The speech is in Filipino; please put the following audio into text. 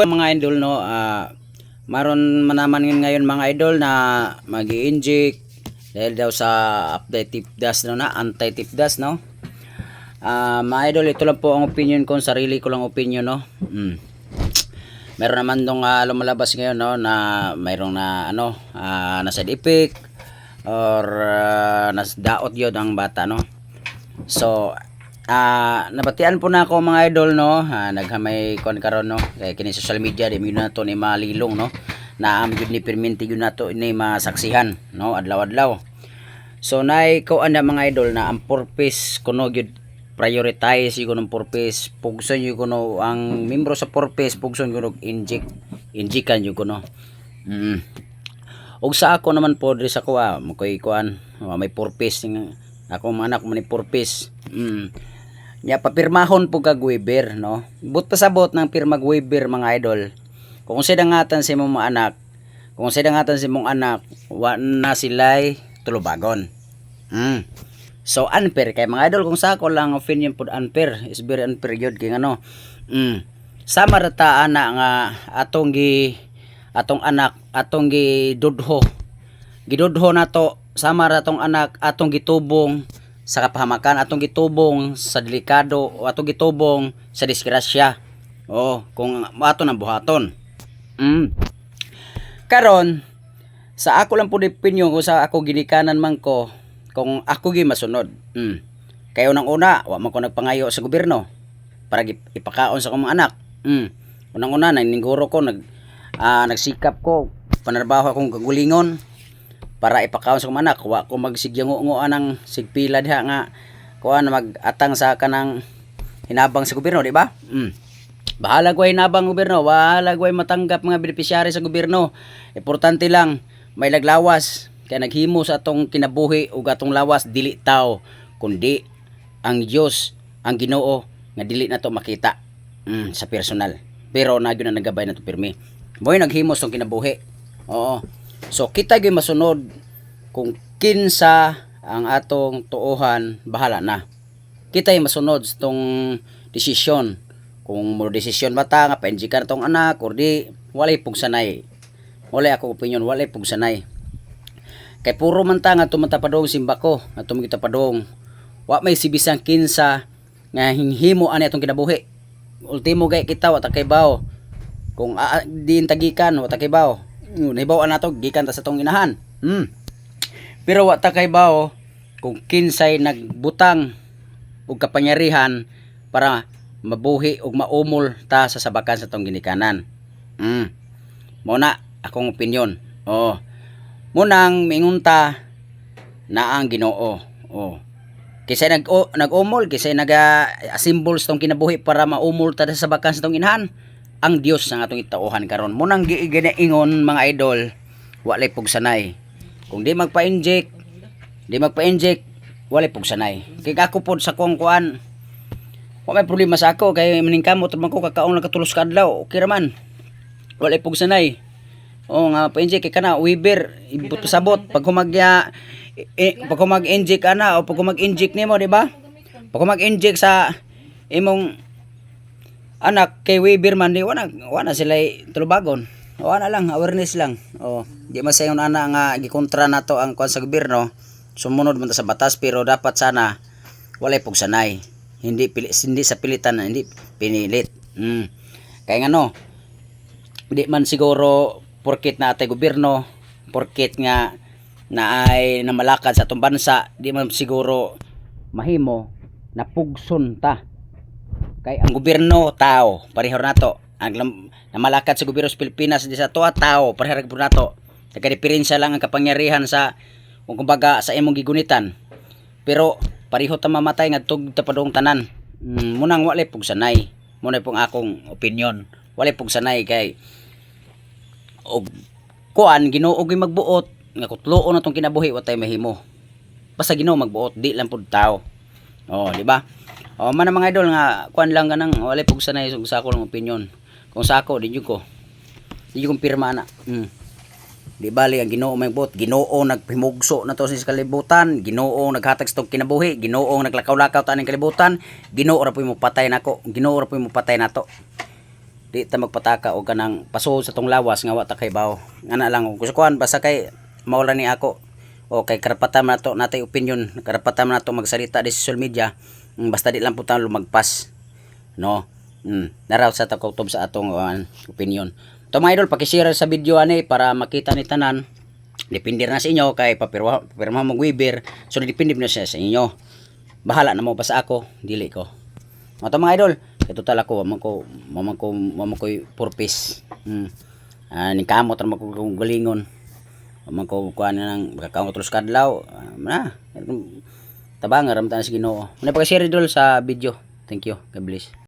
Mga idol, no, maron man naman ngayon mga idol na magi-inject dahil daw sa anti-tipdas, no, na anti-tipdas, no. Mga idol, ito lang po ang opinion ko, sarili ko lang opinion, no. Meron naman dong lumalabas ngayon, no, na mayroong na ano, na side effect or nasdaot yun ang bata, no. So nabatian po na ako mga idol, no, naghamay kon karon, no, kay kini social media di mi nato ni malilong, no, na am gyud ni perminti gyud nato ni masaksihan, no, adlaw-adlaw. So nay ko anda mga idol na ang purpose kuno gyud prioritize yung ng purpose, pugson yung kuno ang membro sa purpose, pugson kuno injikan yung kuno. Og sa ako naman po diri sa kuha makoy kuan may purpose ng ako mga anak man ni purpose. Nya papirmahon po kag waiver, no. But pasabot ng pirmag waiver mga idol. Kung sidangatan si mong anak, kung sidangatan si mong anak, wa na sila'y tulubagon. So unfair kay mga idol, kung sa ako lang opinion po unfair, is very unfair yun kay ano. Sama rata ana nga atong anak atong gidudho. Gidudho nato sama ratong anak atong gitubong sa kapahamakan, atong gitubong sa delikado o atong gitubong sa disgrasya. Kung ato nang buhaton. Karon sa ako lang po opinion ko sa ako ginikanan man ko kung ako gi masunod. Kaya unang-una, wa man ko nagpangayo sa gobyerno para ipakaon sa akong anak. Unang-una naninguro ko nagsikap ko panarbaho akong kagulingon para ipakaon sa akong anak. Wa ko magsigyango-ngoan ng sigpila diha nga kuan mag-atang sa kanang hinabang sa gobyerno, di ba? Bahala ko hinabang gobyerno, bahala ko matanggap mga benepisyari sa gobyerno. Importante lang may laglawas kay naghimo sa atong kinabuhi ug atong lawas dili tao kundi ang Dios, ang Ginoo nga dili nato makita sa personal. Pero na gyud nagabay nato pirmi. Moy naghimo sa kinabuhi. So kita gyud masunod kung kinsa ang atong tuohan, bahala na. Kita ay masunod sa tong desisyon. Kung mo desisyon bata nga painjikan tong anak or di, walay pugsanay. Walay ako opinion, walay pugsanay. Kay puro man ta nga tumatapadong simbako, nga tumitapadong. Wa may sibisang kinsa nga hinghimo ani atong kinabuhi. Ultimo gay kita wa ta kay bawo. Kung diin tagikan wa ta kay bawo. Nahibaw-an nato gikan ta sa tong inahan. Pero wa ta kay bawo kung kinsay nagbutang og kapangyarihan para mabuhi ug maumol ta sa sabakan sa tong ginikanan. Muna akong opinion. Munang mingunta na ang Ginoo. Kisay nag-umol, kisay naga-symbols tong kinabuhi para maumol ta sa sabakan sa tong inahan. Ang Dios ang atong itauhan karon. Munang ginaingon mga idol, walay pugsanay. Kung di magpa-inject, walay pugsanay. Kay ako pod sa kuang kuan, wa may problema sa ako kay maningkamot man ko kakaon lang katulos ka adlaw, okay ra man. Walay pugsanay. Nga pa-inject kay kana waiver, ibut pasabot pag mag-inject ana o pag mag-inject nimo, di ba? Pag mag-inject sa imong anak kay waiver man di wala sila tulubagon. Wala lang, awareness lang. Di masayon ana nga gikontra nato ang kuan sa gobyerno. Sumunod man ta sa batas pero dapat sana walay pugsanay. Hindi sa pilitan, hindi pinilit. Kaya ngano, di man siguro porket na atay gobyerno, porket nga naay namalakad sa atong bansa, di man siguro mahimo na pugson ta. Kay ang gobyerno tao, pareho nato. Ang namalakad sa gobyerno sa Pilipinas di sa tuwa tao, pareho po nato. Nagka-diferensya lang ang kapangyarihan sa kung kumbaga sa imong gigunitan. Pero pareho ta mamatay ngadtog tapadong tanan. Munang walay pugsanay. Muna pong akong opinion. Walay pugsanay kay og kuan Ginoo gyud magbuot nga kutloon natong kinabuhi wa tay mahimo. Basta Ginoo magbuot, di lang pud tao. Di ba? Man mga idol nga kuan lang ganang walay pugsanay sa ako lang opinion. Kung sa ako di ko pirma na. Di bali ang Ginoo may buot, Ginoo nagpahimugso na to sa kalibutan, Ginoo naghatag sa kinabuhi, Ginoo naglakaw-lakaw ta ning kalibutan, Ginoo ra po mo patay nako, Ginoo ra po mo patay nato. di ta magpataka og kanang pasuod sa tong lawas nga wa ta kay baw. Ana lang kung kuan basta kay mawala ni ako o kay karapatan man nato natay opinion, karapatan man nato magsalita di social media, basta di lang po tayo lumagpas, no. Naraw sa takotob sa atong opinion. To mga idol, paki-share sa video ani para makita ni tanan. Depende na sa inyo kay papirma mo Weber, so depende na siya sa inyo. Bahala na mo pa sa ako, dili ko. Mga idol, kay total ako mamang ko purpose. Ni kamot ra mo ko galingon. Mamang ko kuan nang makakaon tulos kadlaw. Tabang ramtan sa Ginoo. Muna pag-share idol sa video. Thank you. God bless.